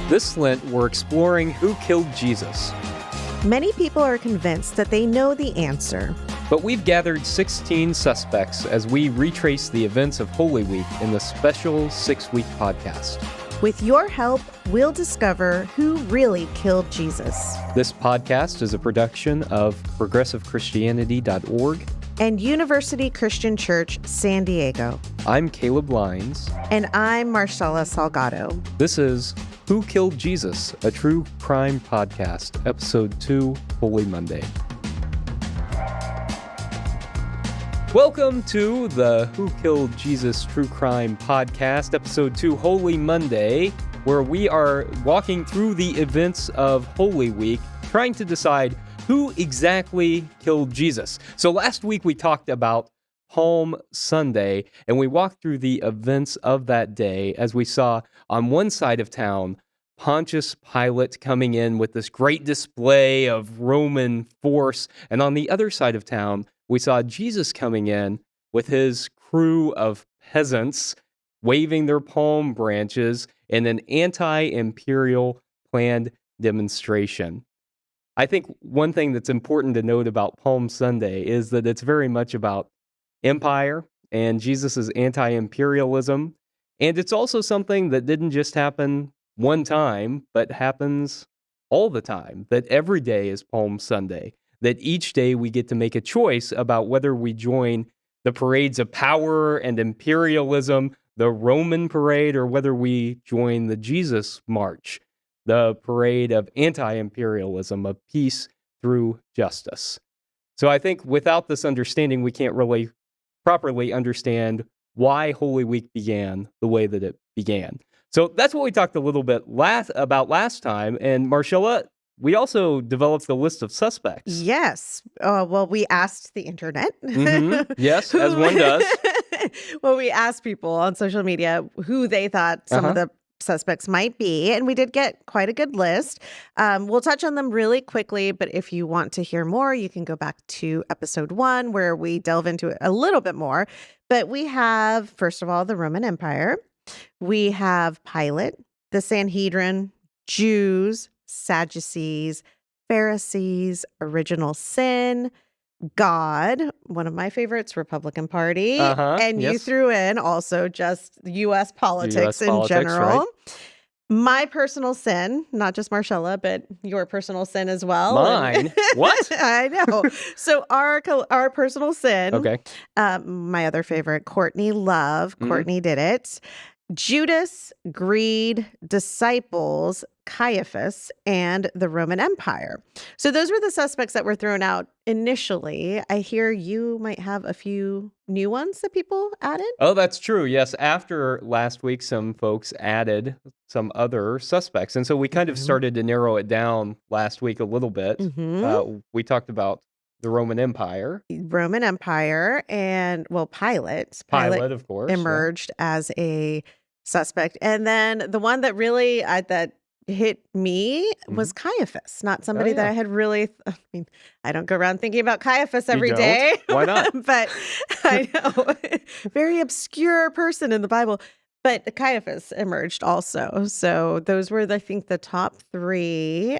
This Lent, we're exploring who killed Jesus. Many people are convinced that they know the answer. But we've gathered 16 suspects as we retrace the events of Holy Week in the special 6-week podcast. With your help, we'll discover who really killed Jesus. This podcast is a production of progressivechristianity.org and University Christian Church, San Diego. I'm Caleb Lines. And I'm Marshela Salgado. This is Who Killed Jesus? A True Crime Podcast, Episode 2, Holy Monday. Welcome to the Who Killed Jesus True Crime Podcast, Episode 2, Holy Monday, where we are walking through the events of Holy Week, trying to decide who exactly killed Jesus. So last week we talked about Palm Sunday, and we walked through the events of that day as we saw on one side of town Pontius Pilate coming in with this great display of Roman force, and on the other side of town we saw Jesus coming in with his crew of peasants waving their palm branches in an anti-imperial planned demonstration. I think one thing that's important to note about Palm Sunday is that it's very much about empire and Jesus' anti-imperialism. And it's also something that didn't just happen one time, but happens all the time, that every day is Palm Sunday, that each day we get to make a choice about whether we join the parades of power and imperialism, the Roman parade, or whether we join the Jesus March, the parade of anti-imperialism, of peace through justice. So I think without this understanding, we can't really properly understand why Holy Week began the way that it began. So that's what we talked a little bit about last time. And Marshela, we also developed the list of suspects. Yes. Well, we asked the internet. Mm-hmm. Yes, as one does. Well, we asked people on social media who they thought some of the suspects might be, and we did get quite a good list. We'll touch on them really quickly, but if you want to hear more, you can go back to episode 1 where we delve into it a little bit more. But we have, first of all, the Roman Empire. We have Pilate, the Sanhedrin, Jews, Sadducees, Pharisees, original sin, God, one of my favorites, Republican Party, and you threw in also just U.S. politics in general. Right. My personal sin, not just Marshela, but your personal sin as well. Mine? What? I know. So our personal sin, okay. My other favorite, Courtney Love. Courtney did it. Judas, greed, disciples, Caiaphas, and the Roman Empire. So those were the suspects that were thrown out initially. I hear you might have a few new ones that people added. Oh, that's true. Yes. After last week, some folks added some other suspects. And so we kind of started to narrow it down last week a little bit. We talked about the Roman Empire. Roman Empire and, well, Pilate. Pilate, of course. Emerged as a suspect. And then the one that really that hit me was Caiaphas, not somebody that I had really, I don't go around thinking about Caiaphas every day. Why not? But I know, very obscure person in the Bible. But Caiaphas emerged also. So those were, I think, the top 3.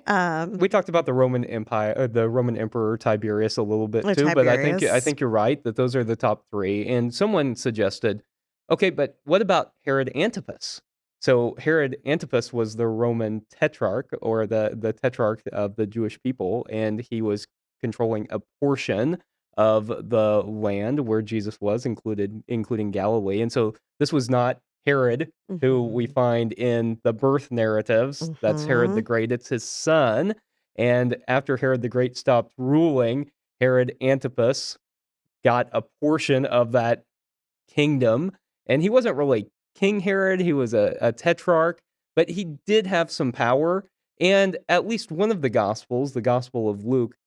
We talked about the Roman Empire, the Roman Emperor Tiberius a little bit too, but I think you're right that those are the top 3. And someone suggested, okay, but what about Herod Antipas? So Herod Antipas was the Roman tetrarch, or the tetrarch of the Jewish people, and he was controlling a portion of the land where Jesus was, including Galilee. And so this was not Herod, who we find in the birth narratives. That's Herod the Great. It's his son. And after Herod the Great stopped ruling, Herod Antipas got a portion of that kingdom. And he wasn't really King Herod. He was a tetrarch, but he did have some power. And at least one of the Gospels, the Gospel of Luke,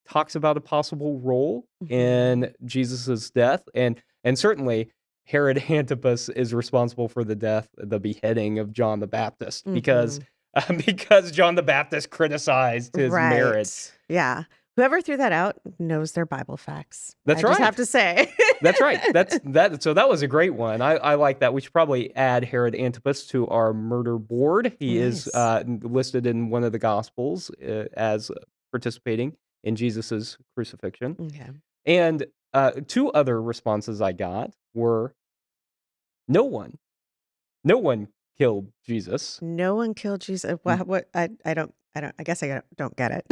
talks about a possible role in Jesus's death. And certainly Herod Antipas is responsible for the beheading of John the Baptist, because John the Baptist criticized his marriage. Yeah. Whoever threw that out knows their Bible facts. That's I right. just have to say. That's right. So that was a great one. I like that. We should probably add Herod Antipas to our murder board. He is Nice. listed in one of the Gospels as participating in Jesus's crucifixion. Okay. And two other responses I got were no one killed Jesus No one killed Jesus. What? I don't. I guess I don't get it.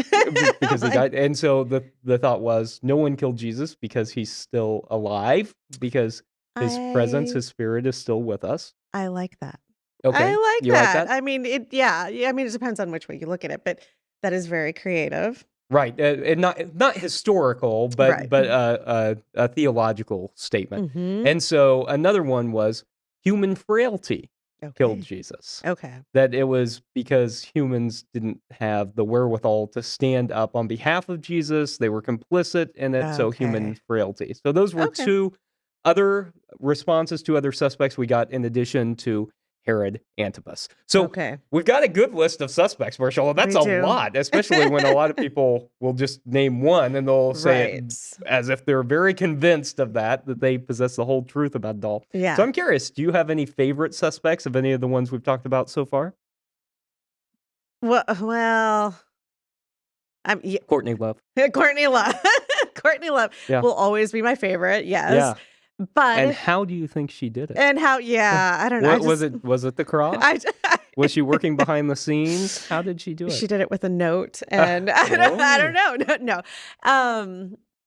because he Like, died. And so the thought was no one killed Jesus because he's still alive, because his presence, I his spirit is still with us. I like that. Okay. I like You like that. that? I mean, yeah. I mean, it depends on which way you look at it, but that is very creative. Right. And not historical, Right. but a theological statement. Mm-hmm. And so another one was human frailty killed Okay. Jesus. Okay. That it was because humans didn't have the wherewithal to stand up on behalf of Jesus. They were complicit in it, so human Okay. frailty. So those were Okay. two other responses, two other suspects we got in addition to Herod Antipas. So Okay. we've got a good list of suspects, Marshall. That's We a do. lot, especially when a lot of people will just name one and they'll say Right. it as if they're very convinced of that they possess the whole truth about it all. Yeah. So I'm curious, do you have any favorite suspects of any of the ones we've talked about so far? Well, yeah, Courtney Love. Courtney Love. Courtney Love Yeah. will always be my favorite. Yes. Yeah. But And how do you think she did it? and how? Yeah, I don't know. Was it the cross? Was she working behind the scenes? How did she do it? She did it with a note, and I don't know. No.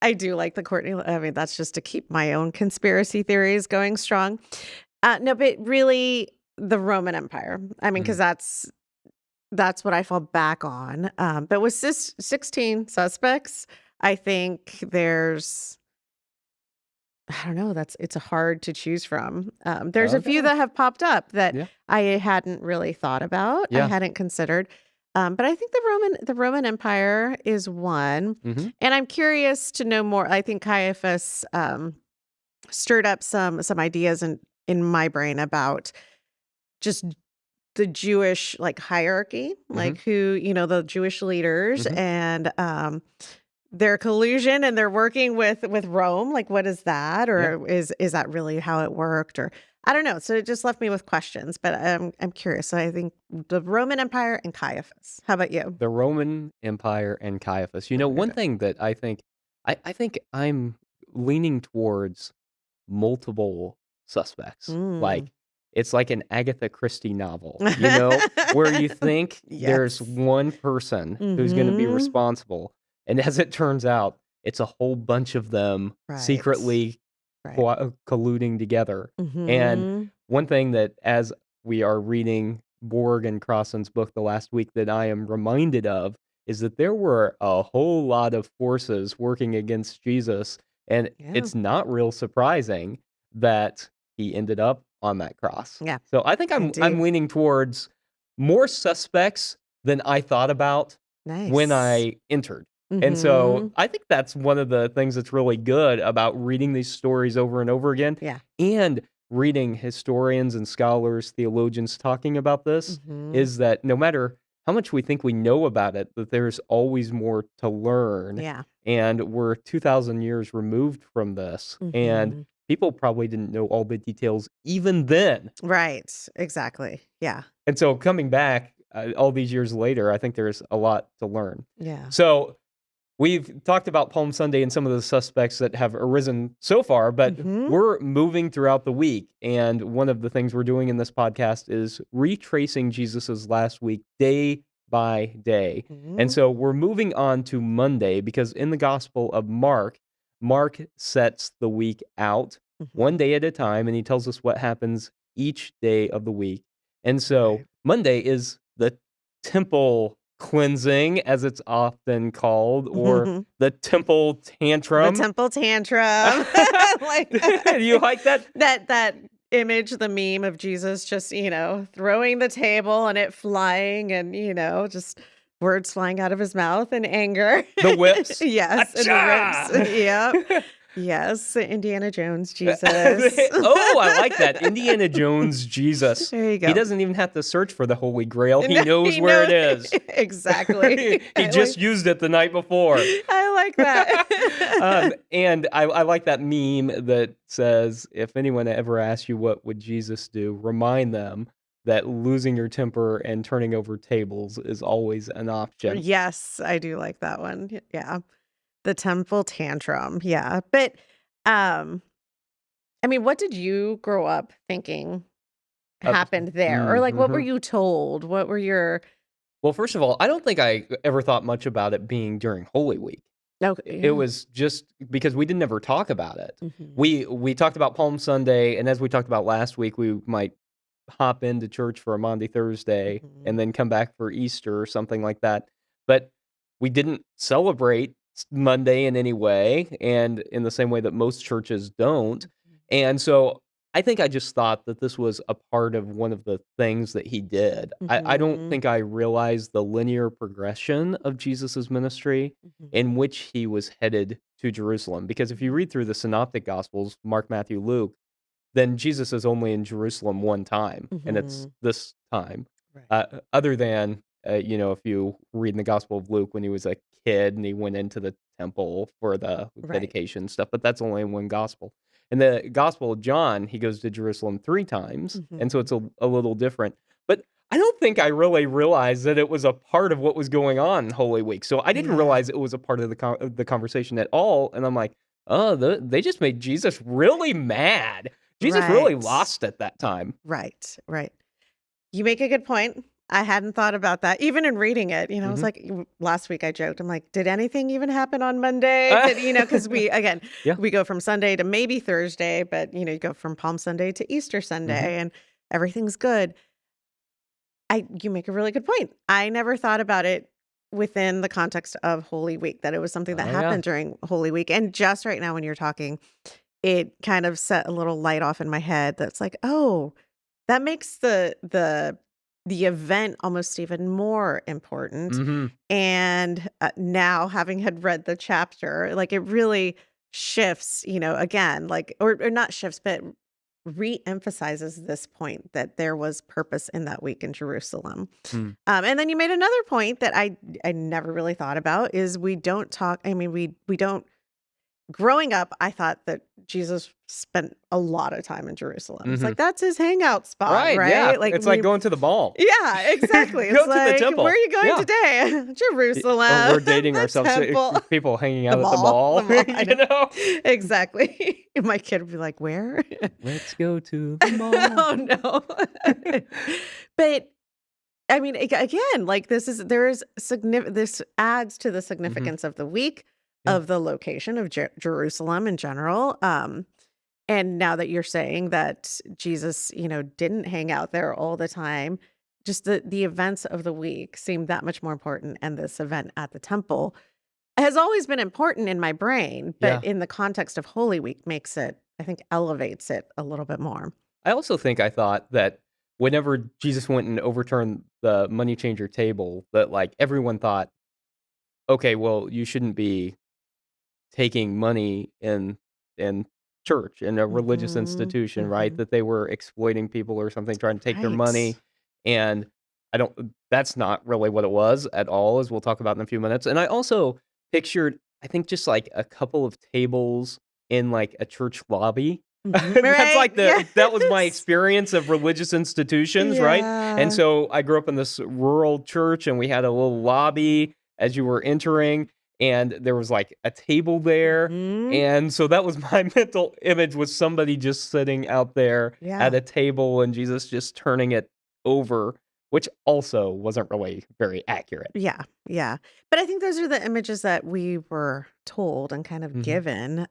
I do like the Courtney. I mean, that's just to keep my own conspiracy theories going strong. No, but really, the Roman Empire. I mean, because that's what I fall back on. But with 16 suspects, I think there's. I don't know. It's hard to choose from. There's a few Okay. that have popped up that Yeah. I hadn't really thought about. I Yeah. hadn't considered. But I think the Roman Empire is one, Mhm. and I'm curious to know more. I think Caiaphas stirred up some ideas in my brain about just the Jewish like hierarchy, like who the Jewish leaders Mhm. and their collusion and they're working with Rome. Like, what is that, or is that really how it worked, or I don't know. So it just left me with questions. But I'm curious. So I think the Roman Empire and Caiaphas. How about you? The Roman Empire and Caiaphas. You know, one thing that I think I'm leaning towards multiple suspects. Like Mm. it's like an Agatha Christie novel, where you think there's Yes. one person who's going to be Mhm. responsible, and as it turns out, it's a whole bunch of them Right. secretly Right. colluding together. And Mhm. one thing that, as we are reading Borg and Crossan's book the last week, that I am reminded of is that there were a whole lot of forces working against Jesus, and Yeah. it's not real surprising that he ended up on that cross. Yeah. So I think I'm Indeed. leaning towards more suspects than I thought about when Nice. I entered. And so Mhm. I think that's one of the things that's really good about reading these stories over and over again, Yeah. and reading historians and scholars, theologians talking about this, Mhm. is that no matter how much we think we know about it, that there's always more to learn. Yeah. And we're 2,000 years removed from this, and Mhm. people probably didn't know all the details even then. Right. Exactly. Yeah. And so coming back all these years later, I think there's a lot to learn. Yeah. So we've talked about Palm Sunday and some of the suspects that have arisen so far, but Mhm. we're moving throughout the week. And one of the things we're doing in this podcast is retracing Jesus's last week day by day. And Mhm. so we're moving on to Monday, because in the Gospel of Mark, Mark sets the week out one Mhm. day at a time, and he tells us what happens each day of the week. And so Right. Monday is the temple cleansing, as it's often called, or the temple The tantrum. temple tantrum. Like You like that? that image, the meme of Jesus just, throwing the table and it flying and, just words flying out of his mouth in anger. The whips. Yes, and Achha! the whips. Yep. Yes, Indiana Jones, Jesus. Oh, I like that. Indiana Jones Jesus. There you He go. doesn't even have to search for the Holy Grail. He No, knows he where it knows is. exactly. He just used it the night before. I like that. And I like that meme that says, if anyone ever asks you what would Jesus do, remind them that losing your temper and turning over tables is always an option. Yes, I do like that one. Yeah. The temple tantrum. Yeah. But um I mean, what did you grow up thinking Uh, happened there? Or like what were mhm. you told? What were your Well, first of all, I don't think I ever thought much about it being during Holy Week. Okay, It yeah. was just because we didn't ever talk about it. Mhm. We talked about Palm Sunday, and as we talked about last week, we might hop into church for a Maundy Thursday and Mhm. then come back for Easter or something like that. But we didn't celebrate Monday in any way, and in the same way that most churches don't. Mhm. And so I think I just thought that this was a part of one of the things that he did. I don't Mhm. think I realized the linear progression of Jesus's ministry Mhm. in which he was headed to Jerusalem. Because if you Mhm. read through the synoptic gospels, Mark, Matthew, Luke, then Jesus is only in Jerusalem one time, and it's Mhm. this time. Right. Other than, if you read in the Gospel of Luke when he was a kid and he went into the temple for the Right. dedication stuff, but that's only in one gospel. In the Gospel of John, he goes to Jerusalem 3 times, and so Mhm. it's a little different. But I don't think I really realized that it was a part of what was going on in Holy Week. So I didn't Yeah. realize it was a part of the conversation at all, and I'm like, "Oh, they just made Jesus really mad." Jesus really Right. lost at that time. Right. Right. You make a good point. I hadn't thought about that. Even in reading it, I was Mhm. like, last week I joked, I'm like, did anything even happen on Monday? Because again, Yeah. we go from Sunday to maybe Thursday, but, you go from Palm Sunday to Easter Mhm. Sunday and everything's good. You make a really good point. I never thought about it within the context of Holy Week, that it was something that Oh, yeah. happened during Holy Week. And just right now when you're talking, it kind of set a little light off in my head that's like, oh, that makes the event almost even more important. Mhm. And now having had read the chapter, like it really shifts, again, like or not shifts, but re-emphasizes this point that there was purpose in that week in Jerusalem. Mm. And then you made another point that I never really thought about is we don't talk. I mean, we don't. Growing up, I thought that Jesus spent a lot of time in Jerusalem. It's like, Mhm. that's his hangout spot, Right, yeah. right? Like, It's like we going to the mall. yeah, exactly. It's Go to the like, "Where are temple. you going Yeah. today?" Or "Jerusalem, we're dating the ourselves, temple, people hanging the out at the mall, the mall, mall." I know. you know? Exactly. And my kid would be like, "Where?" "Let's go to the mall." Oh, no. But I mean, again, like this adds to the Mhm. significance of the week, Yeah. of the location of Jerusalem in general. And now that you're saying that Jesus, didn't hang out there all the time, just the events of the week seem that much more important. And this event at the temple has always been important in my brain, but Yeah. in the context of Holy Week makes it, I think, elevates it a little bit more. I also think I thought that whenever Jesus went and overturned the money changer table, that, like, everyone thought, "Okay, well, you shouldn't be taking money in church, in a religious Hmm. institution," right? Hmm. That they were exploiting people or something, trying to take their Right. money, and I don't that's not really what it was at all, as we'll talk about in a few minutes, and I also pictured, I think, just, like, a couple of tables in, like, a church lobby. Mhm. That's Right. like that was my Yes. experience of religious institutions, right? And Yeah. so I grew up in this rural church, and we had a little lobby as you were entering, and there was, like, a table there, Mhm. and so that was my mental image, was somebody just sitting out there at Yeah. a table and Jesus just turning it over, which also wasn't really very accurate. Yeah. Yeah. But I think those are the images that we were told and kind of Mhm. given.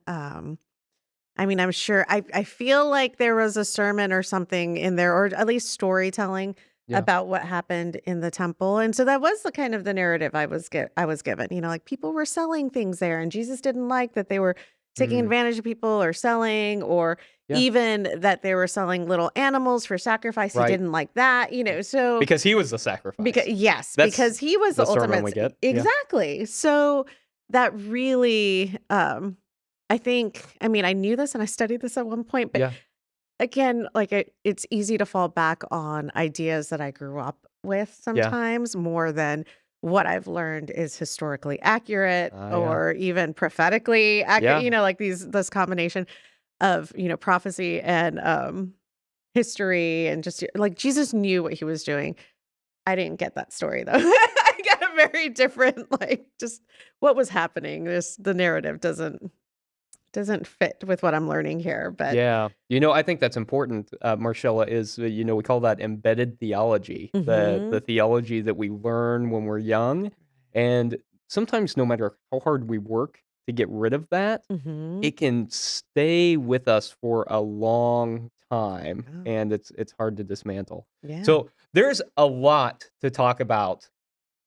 I mean, I'm sure I feel like there was a sermon or something in there, or at least storytelling Yeah. about what happened in the temple. And so that was the kind of the narrative I was given. Like people were selling things there and Jesus didn't like that they were taking Mm. advantage of people or selling, or Yeah. even that they were selling little animals for sacrifice. He Right. didn't like that, so Because he was the because sacrifice. yes, That's because he was the the sermon ultimate we get. Yeah. exactly. So that really I think, I mean, I knew this and I studied this at one point, but Yeah. again, it's easy to fall back on ideas that I grew up with Yeah. sometimes more than what I've learned is historically accurate Yeah. or even prophetically accurate, Yeah. like this combination of, prophecy and history and just like Jesus knew what he was doing. I didn't get that story though. I got a very different just what was happening. The narrative doesn't fit with what I'm learning here, but Yeah. I think that's important, Marcella, is, we call that embedded theology, the mhm. theology that we learn when we're young. And sometimes, no matter how hard we work to get rid of that, Mhm. it can stay with us for a long time, Oh, and it's hard to dismantle. yeah. So there's a lot to talk about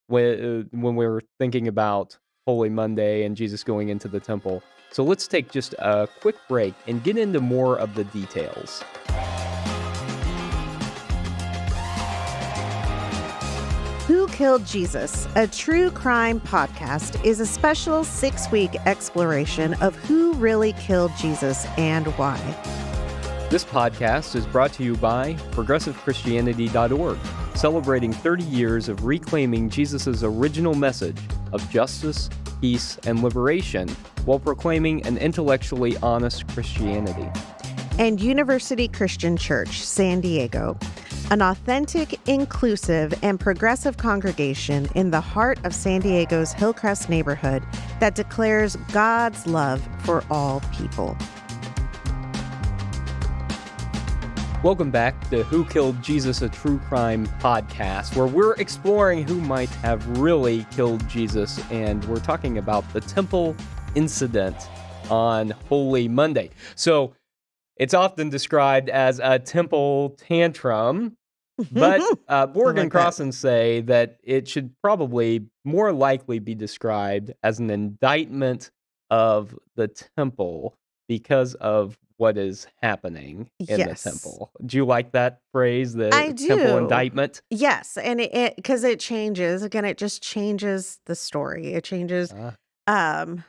when we're thinking about Holy Monday and Jesus going into the temple. So let's take just a quick break and get into more of the details. Who Killed Jesus? A true crime podcast is a special 6-week exploration of who really killed Jesus and why. This podcast is brought to you by ProgressiveChristianity.org, celebrating 30 years of reclaiming Jesus' original message of justice, peace, and liberation while proclaiming an intellectually honest Christianity. And University Christian Church, San Diego, an authentic, inclusive, and progressive congregation in the heart of San Diego's Hillcrest neighborhood that declares God's love for all people. Welcome back to Who Killed Jesus, a True Crime podcast, where we're exploring who might have really killed Jesus, and we're talking about the temple incident on Holy Monday. So it's often described as a temple tantrum, but Borg and Crossan say that it should probably more likely be described as an indictment of the temple because of what is happening in the Yes, temple. Do you like that phrase, I the temple do. indictment? Yes, and it because it changes. Again, it just changes the story. It changes Uh, um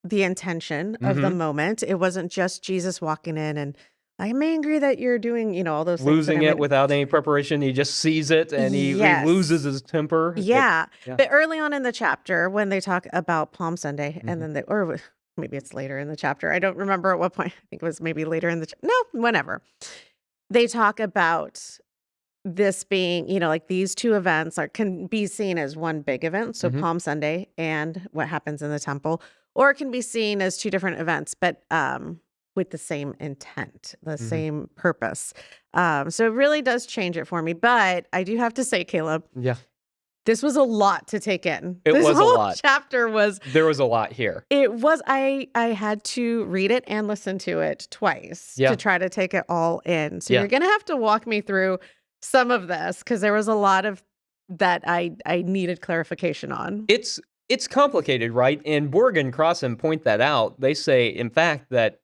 the intention of the mhm. moment. It wasn't just Jesus walking in and I'm angry that you're doing, all those things that Losing are it made. without any prepreparation, he just sees it and he loses Yes. his temper. Yeah. Yeah. But early on in the chapter, when they talk about Palm Sunday, and Mhm. then maybe it's later in the chapter. I don't remember at what point. I think it was maybe later in the no, whenever. They talk about this being, like these two events can be seen as one big event. So Mhm. Palm Sunday and what happens in the temple, or it can be seen as two different events, but with the same intent, the Mhm. same purpose. So it really does change it for me. But I do have to say, Caleb, Yeah. this was a lot to take in. It This was a whole lot. chapter was There was a lot here. it was I had to read it and listen to it twice Yeah. to try to take it all in. So Yeah. you're going to have to walk me through some of this because there was a lot of that I needed clarification on. It's complicated, right? And Borg and Crossan point that out. They say, in fact, that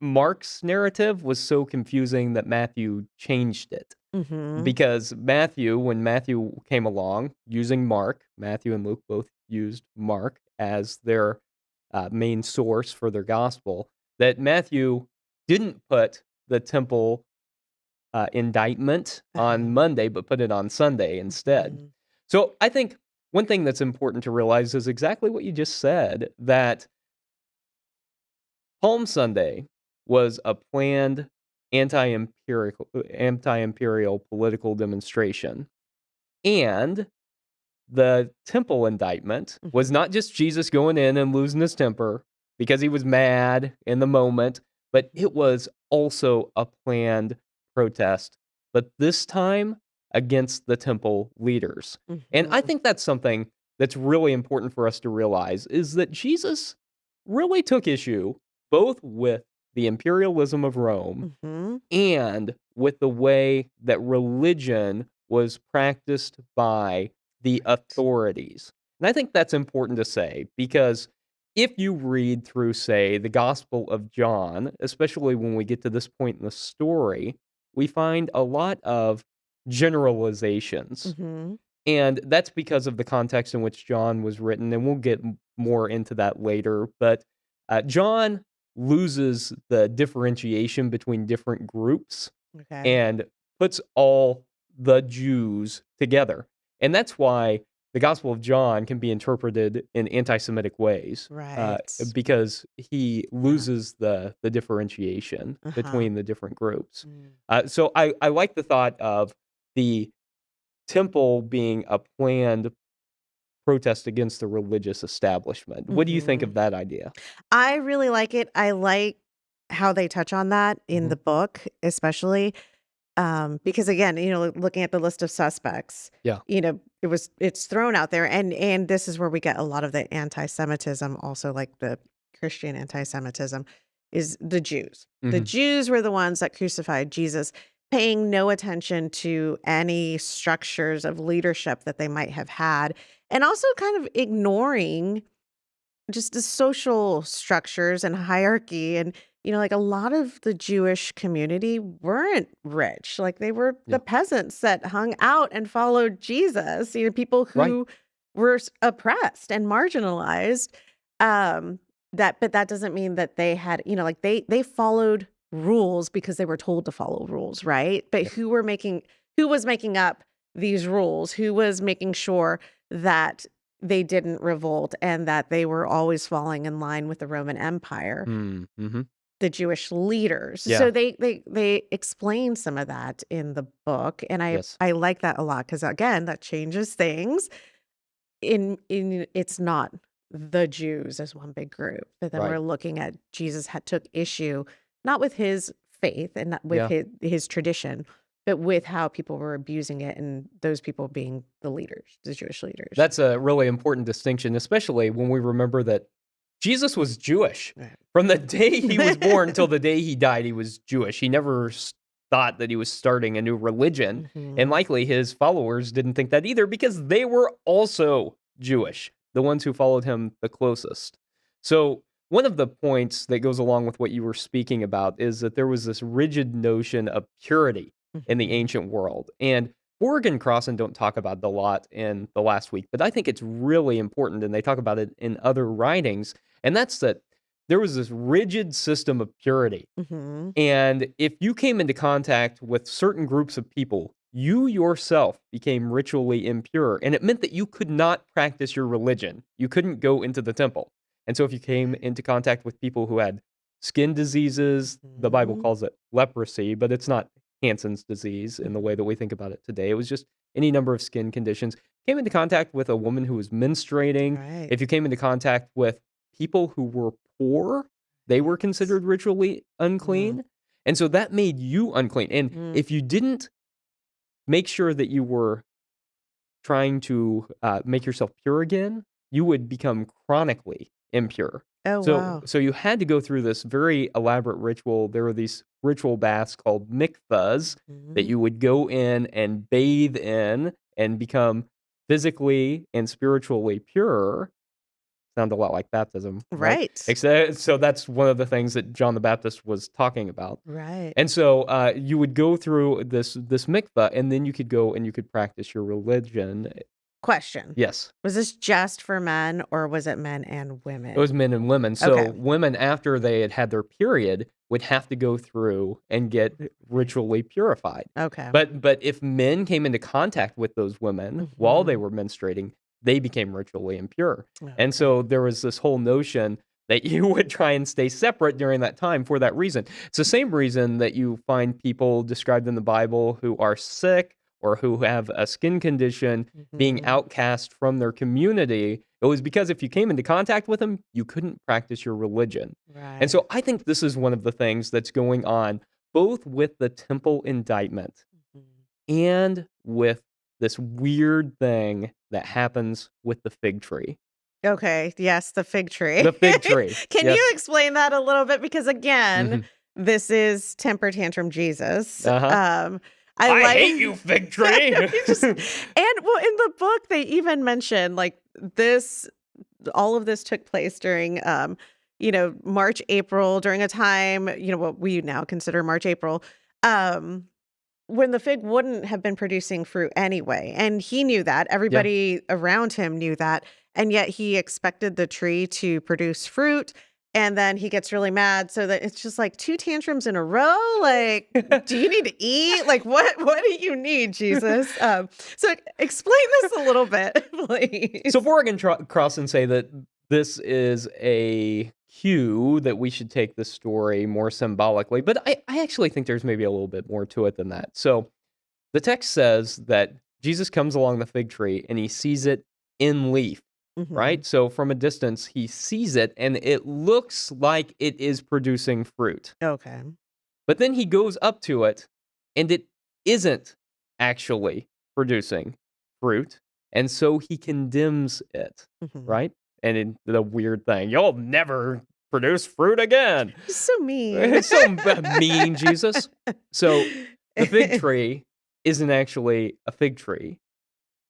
Mark's narrative was so confusing that Matthew changed it. Mhm. Because Matthew, when Matthew came along using Mark, Matthew and Luke both used Mark as their main source for their gospel, that Matthew didn't put the temple indictment on Oh. Monday, but put it on Sunday instead. Mhm. So I think one thing that's important to realize is exactly what you just said, that Palm Sunday was a planned anti-imperial political demonstration. And the temple indictment was Mhm. not just Jesus going in and losing his temper because he was mad in the moment, but it was also a planned protest, but this time against the temple leaders. And I Mhm. think that's something that's really important for us to realize is that Jesus really took issue both with the imperialism of Rome Mhm. and with the way that religion was practiced by the Right. authorities. And I think that's important to say because if you read through, say, the Gospel of John, especially when we get to this point in the story, we find a lot of generalizations. Mhm. And that's because of the context in which John was written, and we'll get more into that later. But John loses the differentiation between different groups Okay. and puts all the Jews together. And that's why the Gospel of John can be interpreted in anti-Semitic ways, Right. because he Yeah. loses the differentiation Uh-huh. between the different groups. Mm. So I like the thought of the temple being a planned protest against the religious establishment. What do you think Mhm. of that idea? I really like it. I like how they touch on that in Mhm. the book, especially. Because again, looking at the list of suspects, Yeah. it's thrown out there, and this is where we get a lot of the anti-Semitism, also like the Christian anti-Semitism, is the Jews. The Mhm. Jews were the ones that crucified Jesus, paying no attention to any structures of leadership that they might have had, and also kind of ignoring just the social structures and hierarchy. And like a lot of the Jewish community weren't rich, like they were Yeah. the peasants that hung out and followed Jesus, people Right. who were oppressed and marginalized. um but that doesn't mean that they had, like they followed rules because they were told to follow rules, right? But Yeah. who was making up these rules, who was making sure that they didn't revolt and that they were always falling in line with the Roman Empire, Mm, mhm. the Jewish leaders. So Yeah. they explain some of that in the book, and I Yes. I like that a lot because again, that changes things. In It's not the Jews as one big group, but then we're Right. looking at Jesus took issue not with his faith and not with Yeah. his tradition, but with how people were abusing it, and those people being the leaders, the Jewish leaders. That's a really important distinction, especially when we remember that Jesus was Jewish. Right. From the day he was born till the day he died, he was Jewish. He never thought that he was starting a new religion, and Mhm. likely his followers didn't think that either because they were also Jewish, the ones who followed him the closest. So, one of the points that goes along with what you were speaking about is that there was this rigid notion of purity in the Mhm. ancient world. And Borg and Crossan don't talk about it a lot in the last week, but I think it's really important, and they talk about it in other writings, and that's that there was this rigid system of purity. Mhm. And if you came into contact with certain groups of people, you yourself became ritually impure. And it meant that you could not practice your religion. You couldn't go into the temple. And so if you came Right. into contact with people who had skin diseases, the Bible Mhm. calls it leprosy, but it's not Hansen's disease in the way that we think about it today. It was just any number of skin conditions. Came into contact with a woman who was menstruating. Right. If you came into contact with people who were poor, they were considered ritually Mm. unclean. And so that made you unclean. And Mm. if you didn't make sure that you were trying to make yourself pure again, you would become chronically impure. Oh, So, wow. so you had to go through this very elaborate ritual. There were these ritual baths called mikvahs that Mhm. you would go in and bathe in and become physically and spiritually pure. Sound a lot like baptism, right? Right. Except, so that's one of the things that John the Baptist was talking about. Right. And so, you would go through this mikvah, and then you could go and you could practice your religion. Question. Yes. Was this just for men or was it men and It was women? men and women. So Okay. women, after they had had their period, would have to go through and get Right. ritually purified. Okay. But if men came into contact with those women while they Mhm. were menstruating, they became ritually impure. And Okay. so there was this whole notion that you would try and stay separate during that time for that reason. It's the same reason that you find people described in the Bible who are sick or who have a skin condition being Mhm. outcast from their community. It was because if you came into contact with them, you couldn't practice your religion. And Right. so I think this is one of the things that's going on both with the temple indictment Mhm. and with this weird thing that happens with the fig tree. Okay. Yes, the fig tree. The fig tree. Can you Yes. explain that a little bit? Because again, Mhm. this is temper tantrum Jesus. Uh-huh. I I like hate you, fig tree. you just and well, in the book they even mention like this all of this took place during March, April, during a time, what we now consider March, April, um, when the fig wouldn't have been producing fruit anyway. And he knew that. Yeah. Everybody around him knew that. And yet he expected the tree to produce fruit. And then he gets really mad, so that it's just like 2 tantrums in a row. Like, do you need to eat? Like, what do you need, Jesus? So explain this a little bit, please. So before I can cross and say that this is a cue that we should take the story more symbolically, but I actually think there's maybe a little bit more to it than that. So the text says that Jesus comes along the fig tree and he sees it in leaf. Right? So from a distance, he sees it and it looks like it is producing fruit. Okay. But then he goes up to it and it isn't actually producing fruit. And so he condemns it, right? And the weird thing, you'll never produce fruit again. He's so mean. It's so mean, Jesus. So the fig tree isn't actually a fig tree.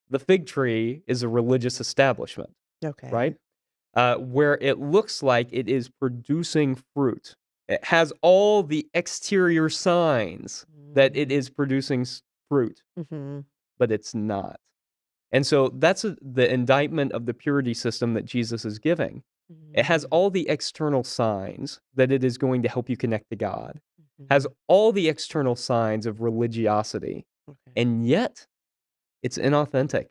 The fig tree is a religious establishment, right? Where it looks like it is producing fruit. It has all the exterior signs that it is producing fruit, but it's not. And so that's the indictment of the purity system that Jesus is giving. It has all the external signs that it is going to help you connect to God, has all the external signs of religiosity, and yet it's inauthentic.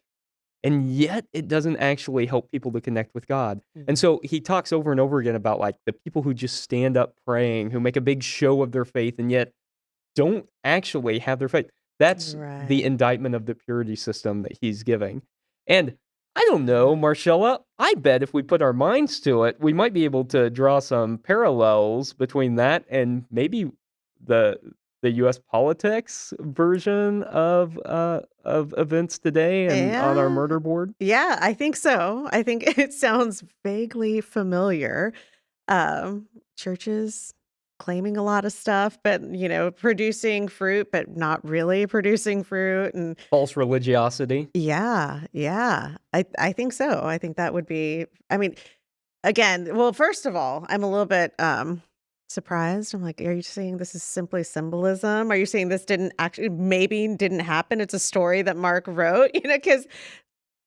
And yet it doesn't actually help people to connect with God. And so he talks over and over again about like the people who just stand up praying, who make a big show of their faith and yet don't actually have their faith. That's the indictment of the purity system that he's giving. And I don't know, Marshela, I bet if we put our minds to it, we might be able to draw some parallels between that and maybe the U.S. politics version of events today and on our murder board? Yeah, I think so. I think it sounds vaguely familiar. Churches claiming a lot of stuff, but producing fruit, but not really producing fruit, and false religiosity. Yeah. I think so. I think that would be. I mean, again, well, first of all, I'm a little bit surprised. I'm like, are you saying this is simply symbolism? Are you saying this maybe didn't happen? It's a story that Mark wrote, because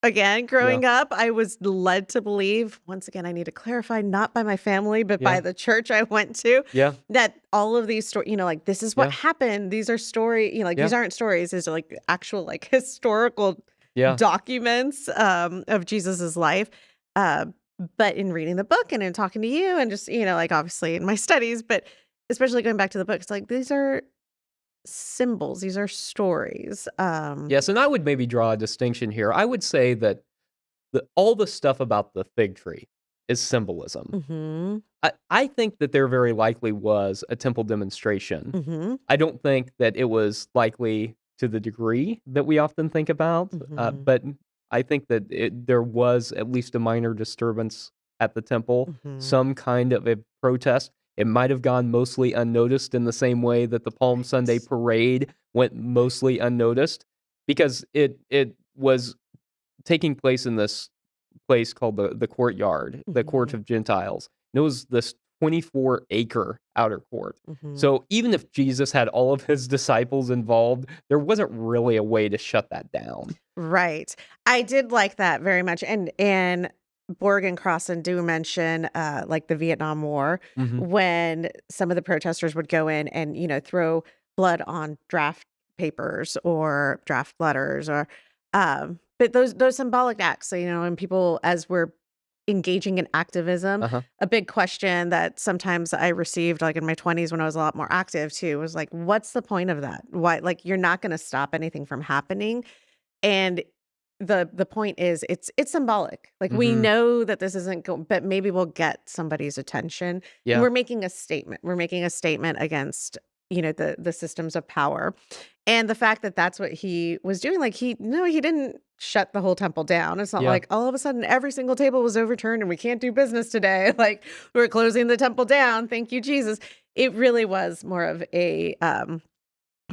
again, growing up, I was led to believe, once again, I need to clarify, not by my family, but by the church I went to, that all of these stories, like this is what happened. These are these aren't stories. These are like actual like historical documents of Jesus's life. But in reading the book and in talking to you and just, like obviously in my studies, but especially going back to the book, it's like these are symbols, these are stories. Yes, and I would maybe draw a distinction here. I would say that all the stuff about the fig tree is symbolism. I think that there very likely was a temple demonstration. I don't think that it was likely to the degree that we often think about, but I think that there was at least a minor disturbance at the temple, some kind of a protest. It might have gone mostly unnoticed in the same way that the Palm Sunday parade went mostly unnoticed, because it was taking place in this place called the courtyard, the court of Gentiles. And it was this 24-acre outer court. So even if Jesus had all of his disciples involved, there wasn't really a way to shut that down. Right. I did like that very much. And Borg and Crossan do mention like the Vietnam War, when some of the protesters would go in and, throw blood on draft papers or draft letters or but those symbolic acts. So, and people, as we're engaging in activism, a big question that sometimes I received like in my 20s when I was a lot more active too was like, what's the point of that? Why, like, you're not going to stop anything from happening. And the point is it's symbolic. Like we know that this isn't but maybe we'll get somebody's attention. And we're making a statement. We're making a statement against, the systems of power. And the fact that that's what he was doing, like he didn't shut the whole temple down. It's not like all of a sudden every single table was overturned and we can't do business today. Like we're closing the temple down. Thank you, Jesus. It really was more of a,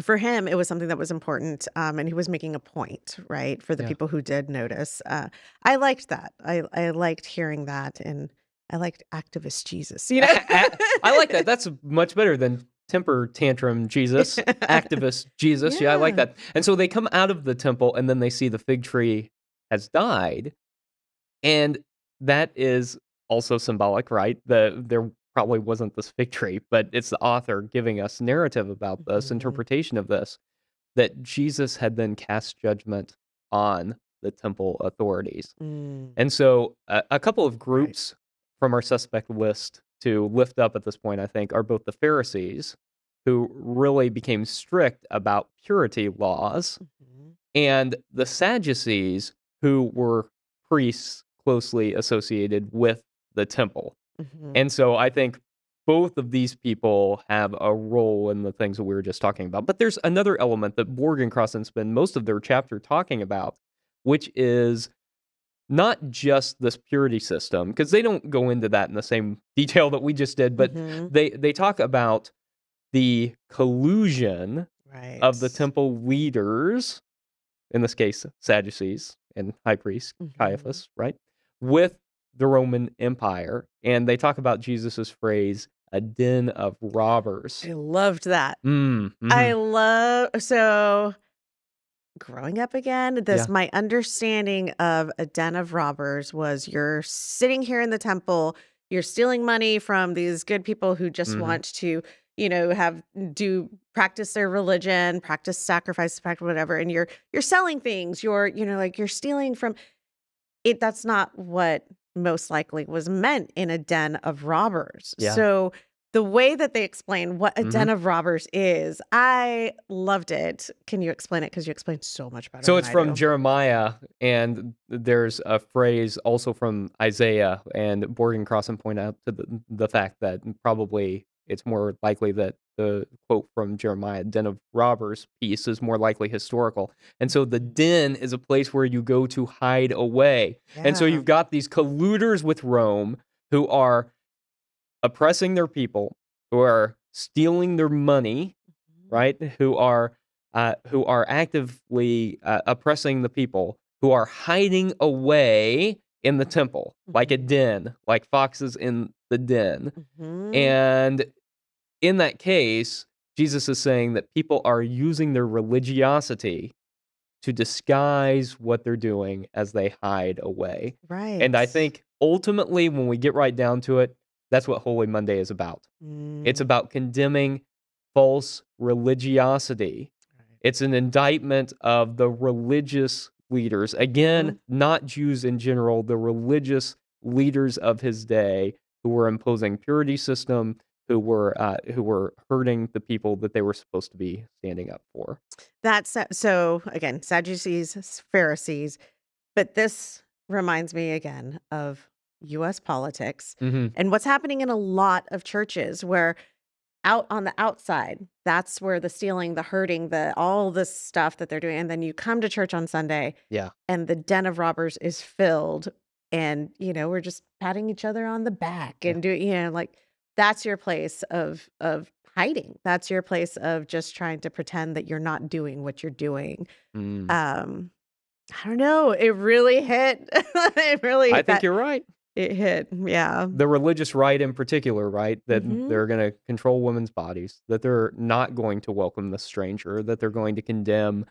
for him, it was something that was important. And he was making a point, right? For the people who did notice. I liked that. I liked hearing that. And I liked activist Jesus, I like that. That's much better than temper tantrum Jesus, activist Jesus. Yeah, I like that. And so they come out of the temple and then they see the fig tree has died. And that is also symbolic, right? They're probably wasn't this fig tree, but it's the author giving us narrative about this, Mhm. interpretation of this, that Jesus had then cast judgment on the temple authorities. Mm. And so a couple of Right. groups from our suspect list to lift up at this point, I think, are both the Pharisees, who really became strict about purity laws, Mhm. and the Sadducees, who were priests closely associated with the temple. Mhm. And so I think both of these people have a role in the things that we were just talking about. But there's another element that Borg and Crossan spend most of their chapter talking about, which is not just this purity system, because they don't go into that in the same detail that we just did, but Mhm. they talk about the collusion of the Right. temple leaders, in this case, Sadducees and high priest Mhm. Caiaphas, right, with the Roman Empire. And they talk about Jesus's phrase, a den of robbers. I loved that. I Mhm. love so growing up again, Yeah. my understanding of a den of robbers was you're sitting here in the temple, you're stealing money from these good people who just Mhm. want to, have do practice their religion, practice sacrifice, practice whatever, and you're selling things, like you're stealing from it. That's not what most likely was meant in a den of robbers. Yeah. So the way that they explain what a Mhm. den of robbers is, I loved it. Can you explain it? Because you explain so much better So than it's I from do. Jeremiah, and there's a phrase also from Isaiah, and Borg and Crossan point out to the fact that probably it's more likely that the quote from Jeremiah, "Den of robbers" piece is more likely historical. And so the Mhm. den is a place where you go to hide away. And so Yeah. you've got these colluders with Rome who are oppressing their people, who are stealing their money, Mhm. right? Who are actively oppressing the people, who are hiding away in the temple, like a Mhm. den, like foxes in the den. Mhm. And in that case, Jesus is saying that people are using their religiosity to disguise what they're doing as they hide away. And Right. I think ultimately, when we get right down to it, that's what Holy Monday is about. It's Mm. about condemning false religiosity. Right. It's an indictment of the religious leaders. Again, Mhm. not Jews in general, the religious leaders of his day who were imposing purity system, who were hurting the people that they were supposed to be standing up for. So again, Sadducees, Pharisees, but this reminds me again of US politics Mhm. and what's happening in a lot of churches where out on the outside, that's where the stealing, the hurting, the all this stuff that they're doing, and then you come to church on Sunday Yeah. and the den of robbers is filled, and, we're just patting each other on the back Yeah. and doing, like, that's your place of hiding. That's your place of just trying to pretend that you're not doing what you're doing. Mm. Um, I don't know, it really hit. It really I hit think that you're right. it hit, yeah. The religious right in particular, right? That Mhm. they're gonna control women's bodies, that they're not going to welcome the stranger, that they're going to condemn,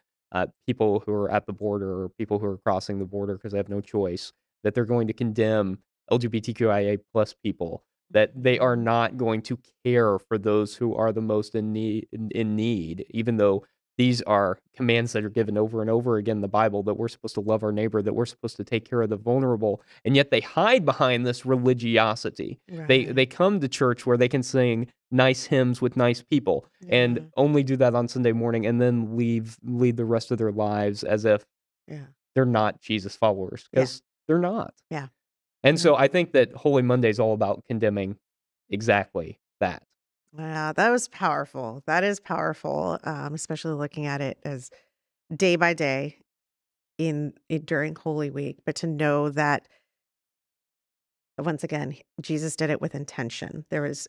people who are at the border or people who are crossing the border because they have no choice, that they're going to condemn LGBTQIA+ plus people, that they are Mhm. not going to care for those who are the most in need, even though these are commands that are given over and over again in the Bible, that we're supposed to love our neighbor, that we're supposed to take care of the vulnerable, and yet they hide behind this religiosity. They Right. come to church where they can sing nice hymns with nice people and Yeah. only do that on Sunday morning and then lead the rest of their lives as if Yeah. they're not Jesus followers, Yeah. because they're not. Yeah. And No. so I think that Holy Monday is all about condemning exactly that. Wow, that was powerful. That is powerful, especially looking at it as day by day during Holy Week, but to know that once again, Jesus did it with intention. There was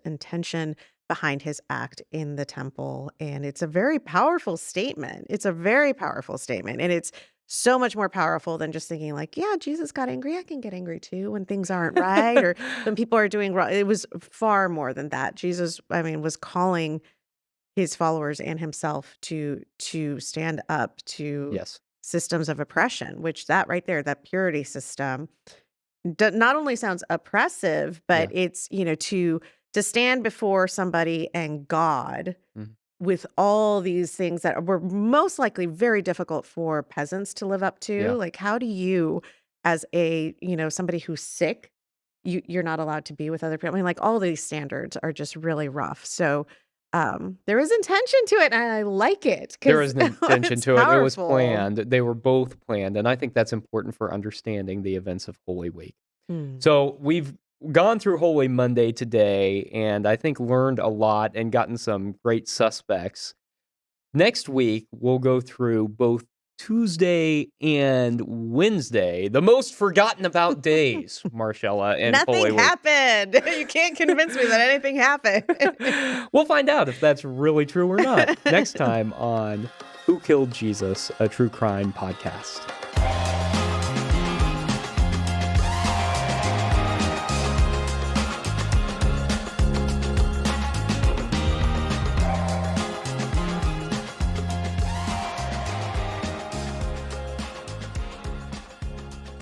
intention behind his act in the temple, and it's a very powerful statement. It's a very powerful statement, and it's so much more powerful than just thinking like, yeah, Jesus got angry. I can get angry too when things aren't right or when people are doing wrong. It was far more than that. Jesus, I mean, was calling his followers and himself to stand up to Yes. systems of oppression, which that right there, that purity system not only sounds oppressive, but Yeah. it's, to stand before somebody and God Mhm. with all these things that were most likely very difficult for peasants to live up to. Yeah. Like, how do you, as somebody who's sick, you're not allowed to be with other people. I mean, like all these standards are just really rough. So there is intention to it, and I like it There because is an intention it's to it. It was powerful. planned. They were both planned, and I think that's important for understanding the events of Holy Week. Mm. So we've gone through Holy Monday today, and I think learned a lot and gotten some great suspects. Next week, we'll go through both Tuesday and Wednesday, the most forgotten about days, Marshella, and Holy Nothing Week. happened. You can't convince me that anything happened. We'll find out if that's really true or not next time on Who Killed Jesus, a true crime podcast.